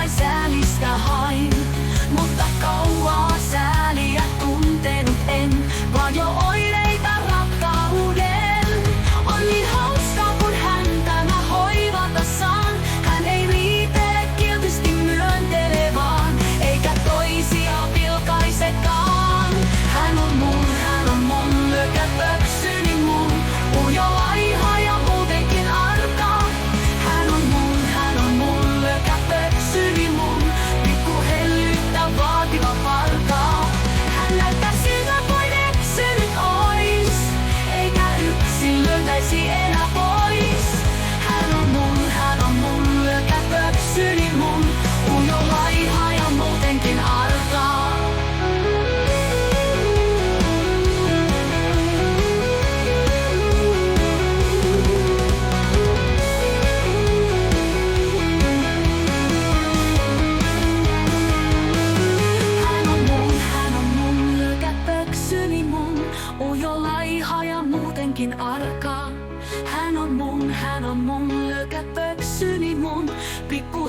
vain säälistä hain. Mutta kauaa sääliä tuntenut en, vaan jo oireita rakkauden. On niin hauskaa kun häntä mä hoivata saan. Hän ei riitele kiltisti myöntele vaan, eikä toisia pilkaisekaan. Hän on mun lökäpöksyni mun, ujo laiha ja muutenkin arka. Hän on mun lökäpöksyni mun, pikku hellyttä vaativa parka. Hän näyttää siltä kuin eksynyt ois, eikä yksin löytäisi enää pois. Hän on mun lökäpöksyni mun, ujo laiha ja muutenkin arka. Ujo laiha ja muutenkin arka. Hän on mun lökäpöksyni mun, pikku